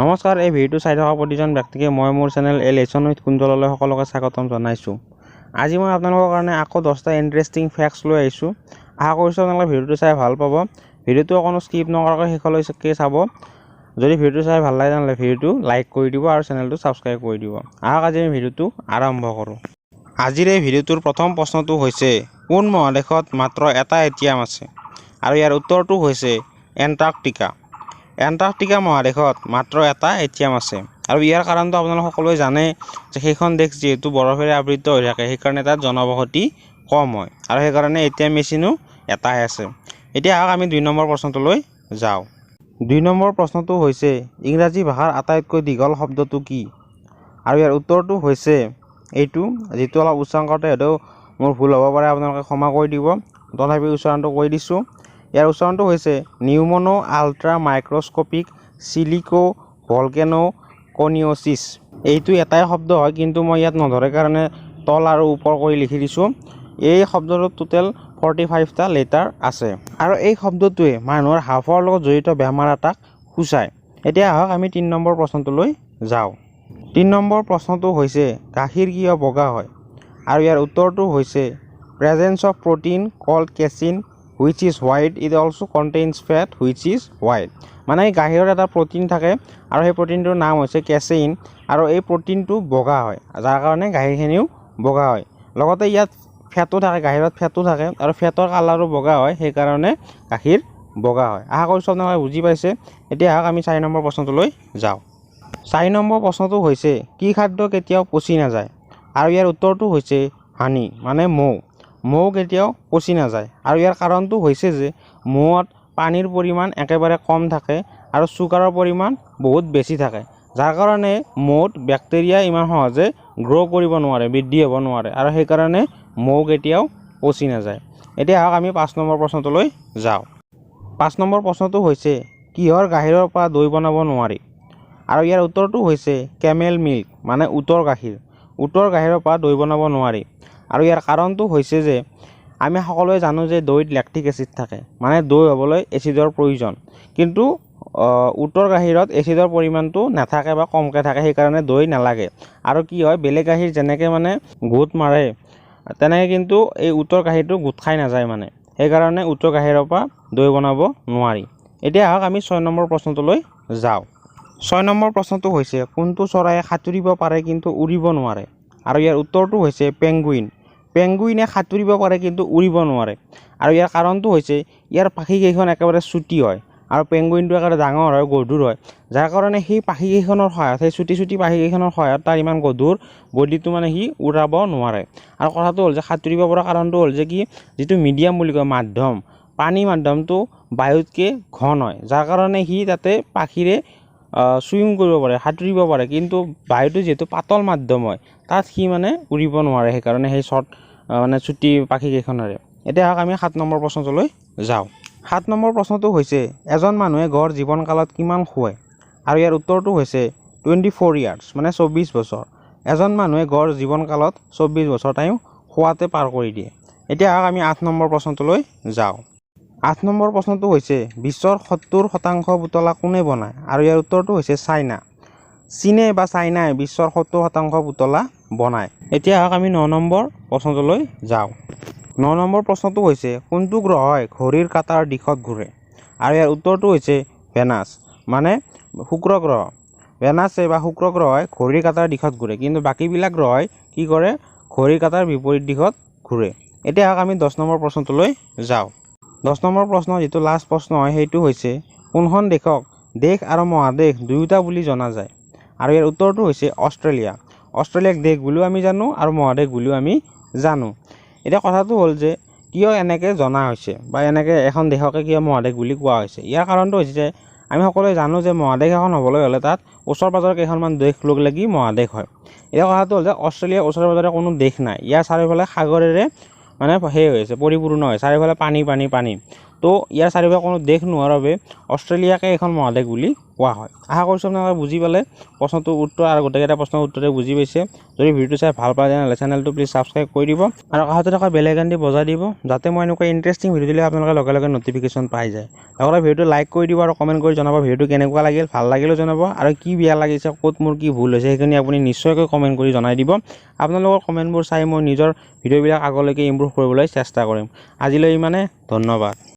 নমস্কাৰ, এই ভিডিঅ'টো চাই থকা প্ৰতিজন ব্যক্তিকে মই মোৰ চেনেল লেচন উইথ কুন্তললৈ সকলোকে স্বাগতম জনাইছোঁ। আজি মই আপোনালোকৰ কাৰণে আকৌ 10টা ইণ্টাৰেষ্টিং ফেক্টছ লৈ আহিছোঁ। আশা কৰিছোঁ আপোনালোকে ভিডিঅ'টো চাই ভাল পাব। ভিডিঅ'টো অকণো স্কিপ নকৰাকৈ শেষলৈকে চাব। যদি ভিডিঅ'টো চাই ভাল লাগে তেনেহ'লে ভিডিঅ'টো লাইক কৰি দিব আৰু চেনেলটো ছাবস্ক্ৰাইব কৰি দিব। আহক আজি আমি ভিডিঅ'টো আৰম্ভ কৰোঁ। আজিৰ এই ভিডিঅ'টোৰ প্ৰথম প্ৰশ্নটো হৈছে, কোন মহাদেশত মাত্ৰ এটা এটিএম আছে? আৰু ইয়াৰ উত্তৰটো হৈছে এণ্টাৰ্কটিকা। এণ্টাৰ্কটিকা মহাদেশত মাত্ৰ এটা এটিএম আছে আৰু ইয়াৰ কাৰণটো আপোনালোকে সকলোৱে জানে যে সেইখন দেশ যিহেতু বৰফেৰে আবৃত হৈ থাকে, সেইকাৰণে তাত জনবসতি কম হয় আৰু সেইকাৰণে এটিএম মেচিনো এটাই আছে। এতিয়া আহক আমি 2 নম্বৰ প্ৰশ্নটোলৈ যাওঁ। 2 নম্বৰ প্ৰশ্নটো হৈছে, ইংৰাজী ভাষাৰ আটাইতকৈ দীঘল শব্দটো কি? আৰু ইয়াৰ উত্তৰটো হৈছে এইটো, যিটো অলপ উচ্চাৰণ কৰোঁতে হয়তো মোৰ ভুল হ'ব পাৰে, আপোনালোকে ক্ষমা কৰি দিব। তথাপি উচ্চাৰণটো কৈ দিছোঁ। ইয়াৰ উচ্চাৰণটো হৈছে নিউমনো আল্ট্ৰা মাইক্ৰস্কোপিক চিলিকো ভলকেনো কনিওচিছ। এইটো এটাই শব্দ হয়, কিন্তু মই ইয়াত নধৰে কাৰণে তল আৰু ওপৰ কৰি লিখি দিছোঁ। এই শব্দটোত টোটেল 45টা লেটাৰ আছে আৰু এই শব্দটোৱে মানুহৰ হাঁওফাঁওৰ লগত জড়িত বেমাৰ এটাক সূচায়। এতিয়া আহক আমি 3 নম্বৰ প্ৰশ্নটোলৈ যাওঁ। 3 নম্বৰ প্ৰশ্নটো হৈছে, গাখীৰ কিয় বগা হয়? আৰু ইয়াৰ উত্তৰটো হৈছে presence of protein called casein which is white, it also contains fat which is white। মানে গাখীৰত এটা প্ৰটিন থাকে আৰু সেই প্ৰটিনটোৰ নাম হৈছে কেচেইন আৰু এই প্ৰটিনটো বগা হয়, যাৰ কাৰণে গাখীৰখিনিও বগা হয়। লগতে ইয়াত ফেটো থাকে, গাখীৰত ফেটো থাকে আৰু ফেটৰ কালাৰো বগা হয়, সেইকাৰণে গাখীৰ বগা হয়। আশা কৰিছোঁ আপোনালোকে বুজি পাইছে। এতিয়া আহক আমি 4 নম্বৰ প্ৰশ্নটোলৈ যাওঁ। 4 নম্বৰ প্ৰশ্নটো হৈছে, কি খাদ্য কেতিয়াও পচি নাযায়? আৰু ইয়াৰ উত্তৰটো হৈছে হানি, মানে মৌ। মৌ কেতিয়াও পচি নাযায় আৰু ইয়াৰ কাৰণটো হৈছে যে মৌত পানীৰ পৰিমাণ একেবাৰে কম থাকে আৰু চুগাৰৰ পৰিমাণ বহুত বেছি থাকে, যাৰ কাৰণে মৌত বেক্টেৰিয়া ইমান সহজে গ্ৰ' কৰিব নোৱাৰে, বৃদ্ধি হ'ব নোৱাৰে আৰু সেইকাৰণে মৌ কেতিয়াও পচি নাযায়। এতিয়া আহক আমি 5 নম্বৰ প্ৰশ্নটোলৈ যাওঁ। 5 নম্বৰ প্ৰশ্নটো হৈছে, কিহৰ গাখীৰৰ পৰা দৈ বনাব নোৱাৰি? আৰু ইয়াৰ উত্তৰটো হৈছে কেমেল মিল্ক, মানে উটৰ গাখীৰ। উটৰ গাখীৰৰ পৰা দৈ বনাব নোৱাৰি আৰু ইয়াৰ কাৰণটো হৈছে যে আমি সকলোৱে জানো যে দৈত লেক্টিক এচিড থাকে, মানে দৈ হ'বলৈ এচিডৰ প্ৰয়োজন, কিন্তু উটৰ গাখীৰত এচিডৰ পৰিমাণটো নাথাকে বা কমকৈ থাকে, সেইকাৰণে দৈ নালাগে। আৰু কি হয়, বেলেগ গাখীৰ যেনেকৈ মানে গোট মাৰে তেনেকৈ কিন্তু এই উটৰ গাখীৰটো গোট খাই নাযায়, মানে সেইকাৰণে উটৰ গাখীৰৰ পৰা দৈ বনাব নোৱাৰি। এতিয়া আহক আমি 6 নম্বৰ প্ৰশ্নটোলৈ যাওঁ। 6 নম্বৰ প্ৰশ্নটো হৈছে, কোনটো চৰাইয়ে সাঁতুৰিব পাৰে কিন্তু উৰিব নোৱাৰে? আৰু ইয়াৰ উত্তৰটো হৈছে পেংগুইন। পেংগুইনে সাঁতুৰিব পাৰে কিন্তু উৰিব নোৱাৰে আৰু ইয়াৰ কাৰণটো হৈছে ইয়াৰ পাখিকেইখন একেবাৰে চুটি হয় আৰু পেংগুইনটো একেবাৰে ডাঙৰ হয়, গধুৰ হয়, যাৰ কাৰণে সেই পাখিকেইখনৰ সহায়ত, সেই চুটি চুটি পাখিকেইখনৰ সহায়ত তাৰ ইমান গধুৰ বডিটো মানে সি উৰাব নোৱাৰে। আৰু কথাটো হ'ল যে সাঁতুৰিব পৰা কাৰণটো হ'ল যে কি, যিটো মিডিয়াম বুলি কয় মাধ্যম, পানী মাধ্যমটো বায়ুতকৈ ঘন হয়, যাৰ কাৰণে সি তাতে পাখিৰে চুইম কৰিব পাৰে, সাঁতুৰিব পাৰে, কিন্তু বায়ুটো যিহেতু পাতল মাধ্যম হয়, তাত সি মানে উৰিব নোৱাৰে, সেইকাৰণে সেই মানে চুটি পাখিকেইখনেৰে। এতিয়া আহক আমি 7 নম্বৰ প্ৰশ্নটোলৈ যাওঁ। 7 নম্বৰ প্ৰশ্নটো হৈছে, এজন মানুহে গড় জীৱনকালত কিমান শুৱে? আৰু ইয়াৰ উত্তৰটো হৈছে 24 ইয়াৰ্ছ, মানে 24 বছৰ। এজন মানুহে গড় জীৱনকালত 24 বছৰ টাইম শুৱাতে পাৰ কৰি দিয়ে। এতিয়া আহক আমি 8 নম্বৰ প্ৰশ্নটোলৈ যাওঁ। 8 নম্বৰ প্ৰশ্নটো হৈছে, বিশ্বৰ 70% পুতলা কোনে বনায়? আৰু ইয়াৰ উত্তৰটো হৈছে চাইনা। চীনে বা চাইনাই বিশ্বৰ 70% পুতলা বনায়। এতিয়া আহক আমি 9 নম্বৰ প্ৰশ্নটোলৈ যাওঁ। 9 নম্বৰ প্ৰশ্নটো হৈছে, কোনটো গ্ৰহই ঘড়ীৰ কাঁটাৰ দিশত ঘূৰে? আৰু ইয়াৰ উত্তৰটো হৈছে ভেনাছ, মানে শুক্ৰ গ্ৰহ। ভেনাছে বা শুক্ৰ গ্ৰহই ঘড়ীৰ কাঁটাৰ দিশত ঘূৰে, কিন্তু বাকীবিলাক গ্ৰহই কি কৰে, ঘড়ীৰ কাঁটাৰ বিপৰীত দিশত ঘূৰে। এতিয়া আহক আমি 10 নম্বৰ প্ৰশ্নটোলৈ যাওঁ। 10 নম্বৰ প্ৰশ্ন, যিটো লাষ্ট প্ৰশ্ন হয়, সেইটো হৈছে, কোনখন দেশক দেশ আৰু মহাদেশ দুয়োটা বুলি জনা যায়? আৰু ইয়াৰ উত্তৰটো হৈছে অষ্ট্ৰেলিয়া। অষ্ট্ৰেলিয়াক দেশ বুলিও আমি জানো আৰু মহাদেশ বুলিও আমি জানো। এতিয়া কথাটো হ'ল যে কিয় এনেকৈ জনা হৈছে বা এনেকৈ এখন দেশকে কিয় মহাদেশ বুলি কোৱা হৈছে? ইয়াৰ কাৰণটো হৈছে যে আমি সকলোৱে জানো যে মহাদেশ এখন হ'বলৈ হ'লে তাত ওচৰ পাজৰৰ কেইখনমান দেশ লগ লাগি মহাদেশ হয়। এতিয়া কথাটো হ'ল যে অষ্ট্ৰেলিয়াৰ ওচৰে পাজৰে কোনো দেশ নাই, ইয়াৰ চাৰিওফালে সাগৰেৰে মানে হৈ আছে, পৰিপূৰ্ণ হয়, চাৰিওফালে পানী পানী পানী। তো ইয়াৰ চাৰিওফালে কোনো দেশ নোহোৱাৰ বাবে অষ্ট্ৰেলিয়াকে এখন মহাদেশ বুলি কোৱা হয়। আশা কৰিছোঁ আপোনালোকে বুজি পালে প্ৰশ্নটোৰ উত্তৰ আৰু গোটেইকেইটা প্ৰশ্নৰ উত্তৰে বুজি পাইছে। যদি ভিডিঅ'টো চাই ভাল পায় তেনেহ'লে চেনেলটো প্লিজ ছাবস্ক্ৰাইব কৰি দিব আৰু কাষতে থকা বেল আইকনটি বজাই দিব, যাতে মই এনেকুৱা ইণ্টাৰেষ্টিং ভিডিঅ' দিলে আপোনালোকে লগে লগে নটিফিকেশ্যন পাই যায়। লগতে ভিডিঅ'টো লাইক কৰি দিব আৰু কমেণ্ট কৰি জনাব ভিডিঅ'টো কেনেকুৱা লাগিল, ভাল লাগিলেও জনাব আৰু কি বেয়া লাগিছে, ক'ত মোৰ কি ভুল হৈছে সেইখিনি আপুনি নিশ্চয়কৈ কমেণ্ট কৰি জনাই দিব। আপোনালোকৰ কমেণ্টবোৰ চাই মই নিজৰ ভিডিঅ'বিলাক আগলৈকে ইমপ্ৰুভ কৰিবলৈ চেষ্টা কৰিম। আজিলৈ ইমানে, ধন্যবাদ।